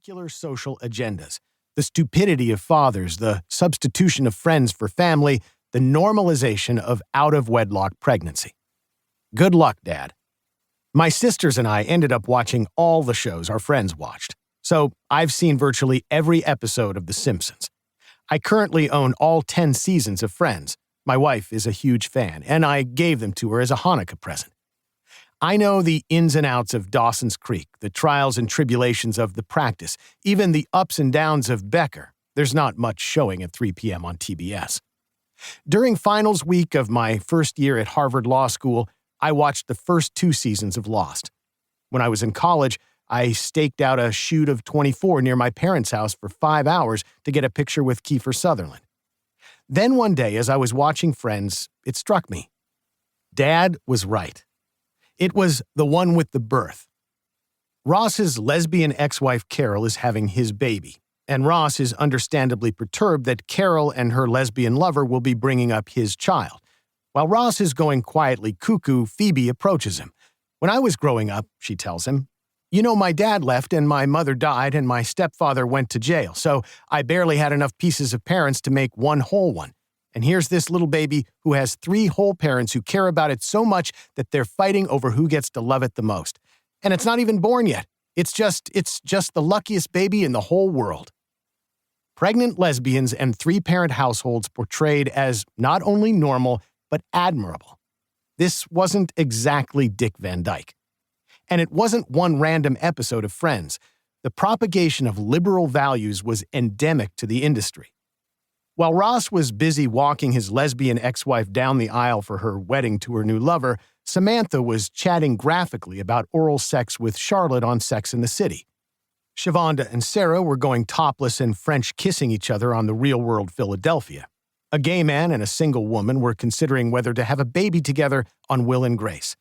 particular social agendas, the stupidity of fathers, the substitution of friends for family, the normalization of out-of-wedlock pregnancy. Good luck, Dad. My sisters and I ended up watching all the shows our friends watched, so I've seen virtually every episode of The Simpsons. I currently own all 10 seasons of Friends. My wife is a huge fan, and I gave them to her as a Hanukkah present. I know the ins and outs of Dawson's Creek, the trials and tribulations of The Practice, even the ups and downs of Becker. There's not much showing at 3 p.m. on TBS. During finals week of my first year at Harvard Law School, I watched the first 2 seasons of Lost. When I was in college, I staked out a shoot of 24 near my parents' house for 5 hours to get a picture with Kiefer Sutherland. Then one day, as I was watching Friends, it struck me. Dad was right. It was the one with the birth. Ross's lesbian ex-wife Carol is having his baby, and Ross is understandably perturbed that Carol and her lesbian lover will be bringing up his child. While Ross is going quietly cuckoo, Phoebe approaches him. "When I was growing up," she tells him, "you know, my dad left and my mother died and my stepfather went to jail, so I barely had enough pieces of parents to make one whole one. And here's this little baby who has 3 whole parents who care about it so much that they're fighting over who gets to love it the most. And it's not even born yet. It's just the luckiest baby in the whole world." Pregnant lesbians and 3-parent households portrayed as not only normal, but admirable. This wasn't exactly Dick Van Dyke. And it wasn't one random episode of Friends. The propagation of liberal values was endemic to the industry. While Ross was busy walking his lesbian ex-wife down the aisle for her wedding to her new lover, Samantha was chatting graphically about oral sex with Charlotte on Sex and the City. Shavonda and Sarah were going topless and French kissing each other on The Real World Philadelphia. A gay man and a single woman were considering whether to have a baby together on Will and Grace.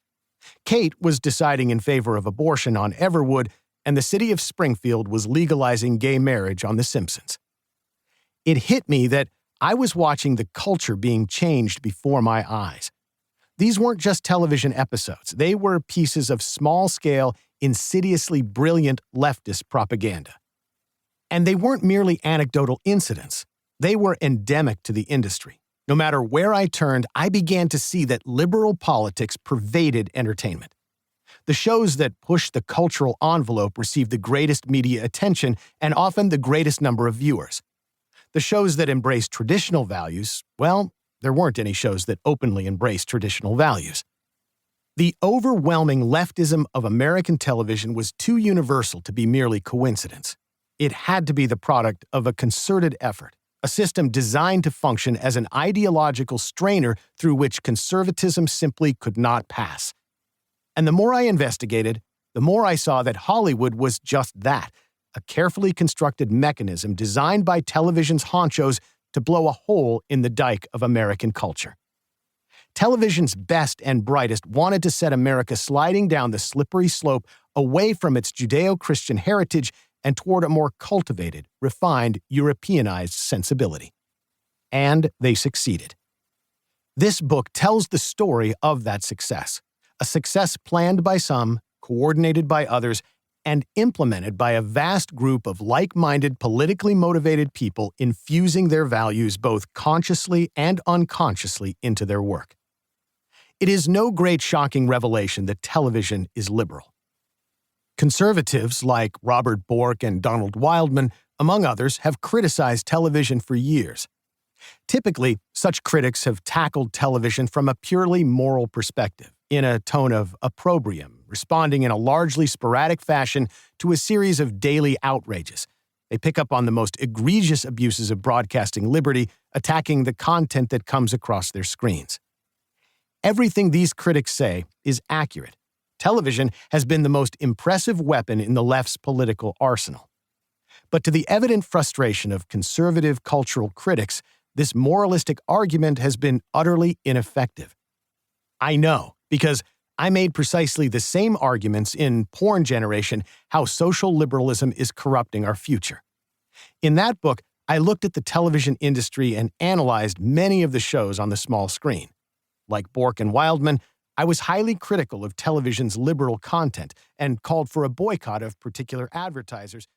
Kate was deciding in favor of abortion on Everwood, and the city of Springfield was legalizing gay marriage on The Simpsons. It hit me that I was watching the culture being changed before my eyes. These weren't just television episodes. They were pieces of small-scale, insidiously brilliant leftist propaganda. And they weren't merely anecdotal incidents. They were endemic to the industry. No matter where I turned, I began to see that liberal politics pervaded entertainment. The shows that pushed the cultural envelope received the greatest media attention and often the greatest number of viewers. The shows that embraced traditional values, well, there weren't any shows that openly embraced traditional values. The overwhelming leftism of American television was too universal to be merely coincidence. It had to be the product of a concerted effort, a system designed to function as an ideological strainer through which conservatism simply could not pass. And the more I investigated, the more I saw that Hollywood was just that, a carefully constructed mechanism designed by television's honchos to blow a hole in the dike of American culture. Television's best and brightest wanted to set America sliding down the slippery slope away from its Judeo-Christian heritage and toward a more cultivated, refined, Europeanized sensibility. And they succeeded. This book tells the story of that success, a success planned by some, coordinated by others, and implemented by a vast group of like-minded, politically motivated people infusing their values both consciously and unconsciously into their work. It is no great shocking revelation that television is liberal. Conservatives like Robert Bork and Donald Wildman, among others, have criticized television for years. Typically, such critics have tackled television from a purely moral perspective, in a tone of opprobrium, responding in a largely sporadic fashion to a series of daily outrages. They pick up on the most egregious abuses of broadcasting liberty, attacking the content that comes across their screens. Everything these critics say is accurate. Television has been the most impressive weapon in the left's political arsenal. But to the evident frustration of conservative cultural critics, this moralistic argument has been utterly ineffective. I know, because I made precisely the same arguments in Porn Generation, How Social Liberalism is Corrupting Our Future. In that book, I looked at the television industry and analyzed many of the shows on the small screen. Like Bork and Wildman, I was highly critical of television's liberal content and called for a boycott of particular advertisers